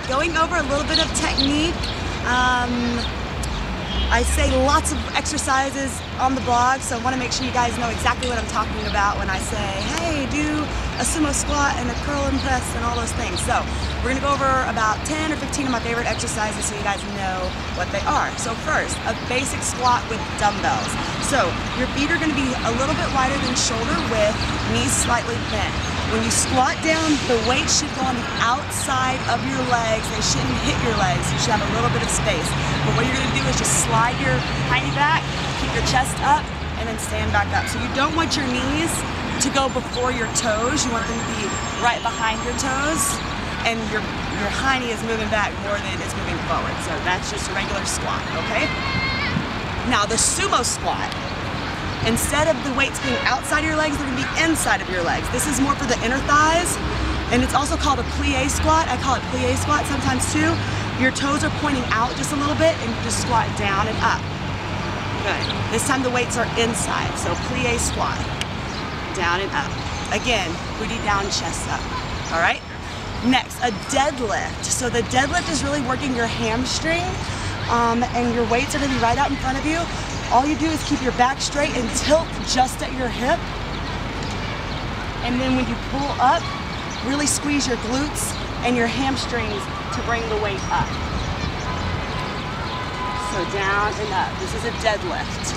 going over a little bit of technique. I say lots of exercises on the blog, so I want to make sure you guys know exactly what I'm talking about when I say, hey, do a sumo squat and a curl and press and all those things. So we're going to go over about 10 or 15 of my favorite exercises so you guys know what they are. So first, a basic squat with dumbbells. So your feet are going to be a little bit wider than shoulder width, knees slightly bent. When you squat down, the weight should go on the outside of your legs. They shouldn't hit your legs. You should have a little bit of space. But what you're going to do is just slide your hiney back, keep your chest up, and then stand back up. So you don't want your knees to go before your toes. You want them to be right behind your toes, and your hiney is moving back more than it's moving forward. So that's just a regular squat, okay? Now the sumo squat. Instead of the weights being outside of your legs, they're going to be inside of your legs. This is more for the inner thighs, and it's also called a plie squat. I call it plie squat sometimes too. Your toes are pointing out just a little bit, and you just squat down and up. Good. This time the weights are inside, so plie squat. Down and up. Again, booty down, chest up. All right? Next, a deadlift. So the deadlift is really working your hamstring, and your weights are going to be right out in front of you. All you do is keep your back straight and tilt just at your hip. And then when you pull up, really squeeze your glutes and your hamstrings to bring the weight up. So down and up. This is a deadlift.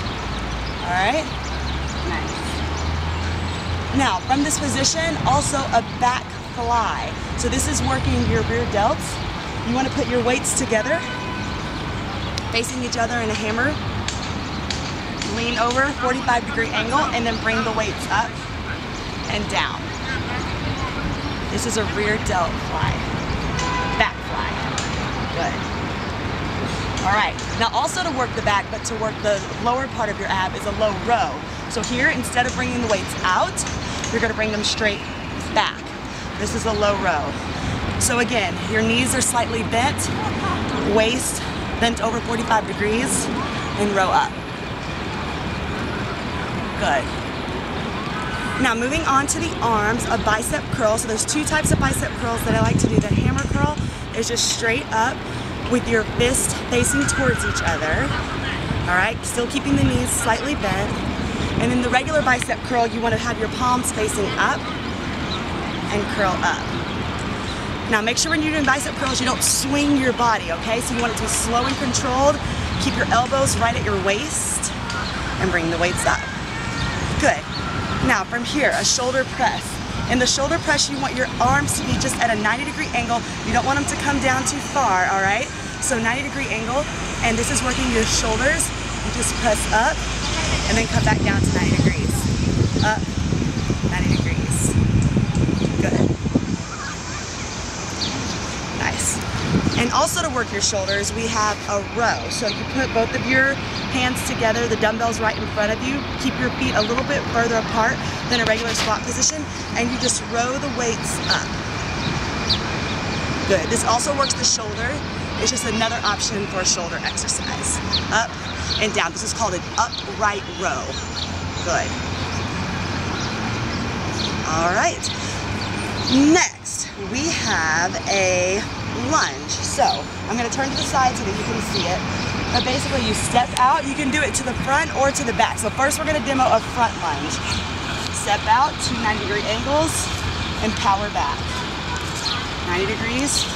All right? Nice. Now, from this position, also a back fly. So this is working your rear delts. You want to put your weights together, facing each other in a hammer. Lean over, 45-degree angle, and then bring the weights up and down. This is a rear delt fly, back fly. Good. All right, now also to work the back, but to work the lower part of your ab is a low row. So here, instead of bringing the weights out, you're gonna bring them straight back. This is a low row. So again, your knees are slightly bent, waist bent over 45 degrees, and row up. Good. Now moving on to the arms, a bicep curl. So there's two types of bicep curls that I like to do. The hammer curl is just straight up with your fist facing towards each other. All right, still keeping the knees slightly bent. And in the regular bicep curl, you want to have your palms facing up and curl up. Now make sure when you're doing bicep curls, you don't swing your body, okay? So you want it to be slow and controlled. Keep your elbows right at your waist and bring the weights up. Good. Now from here, a shoulder press. In the shoulder press, you want your arms to be just at a 90-degree angle. You don't want them to come down too far, all right? So 90-degree angle, and this is working your shoulders. You just press up and then come back down to 90 degrees. Up, 90 degrees. Good. Nice. And also to work your shoulders, we have a row. So you put both of your hands together, the dumbbells right in front of you, keep your feet a little bit further apart than a regular squat position, and you just row the weights up. Good. This also works the shoulder. It's just another option for a shoulder exercise. Up and down. This is called an upright row. Good. All right. Next, we have a lunge. So I'm going to turn to the side so that you can see it. But basically you step out. You can do it to the front or to the back. So first we're going to demo a front lunge. Step out, 2 90-degree angles, and power back. 90 degrees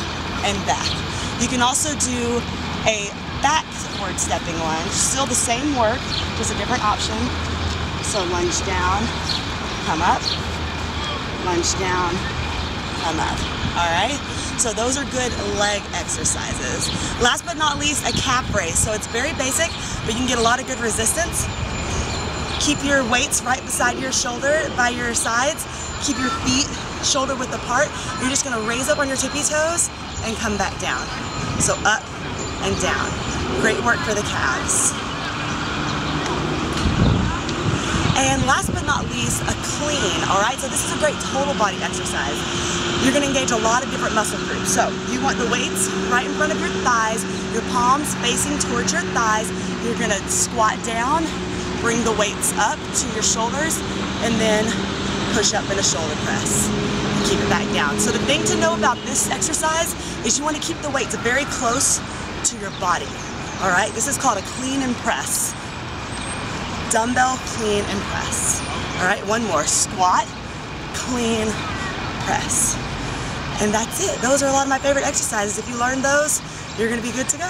and back. You can also do a backward stepping lunge. Still the same work, just a different option. So lunge down, come up, lunge down, come up. All right? So those are good leg exercises. Last but not least, a calf raise. So it's very basic, but you can get a lot of good resistance. Keep your weights right beside your shoulder, by your sides. Keep your feet shoulder width apart. You're just gonna raise up on your tippy toes and come back down. So up and down. Great work for the calves. And last but not least, a clean, all right? So this is a great total body exercise. You're gonna engage a lot of different muscle groups. So you want the weights right in front of your thighs, your palms facing towards your thighs. You're gonna squat down, bring the weights up to your shoulders, and then push up in a shoulder press. keep it back down. So the thing to know about this exercise is you want to keep the weights very close to your body. All right, this is called a clean and press. Dumbbell clean and press. All right, one more. Squat, clean, press. And that's it. Those are a lot of my favorite exercises. If you learn those, you're gonna be good to go.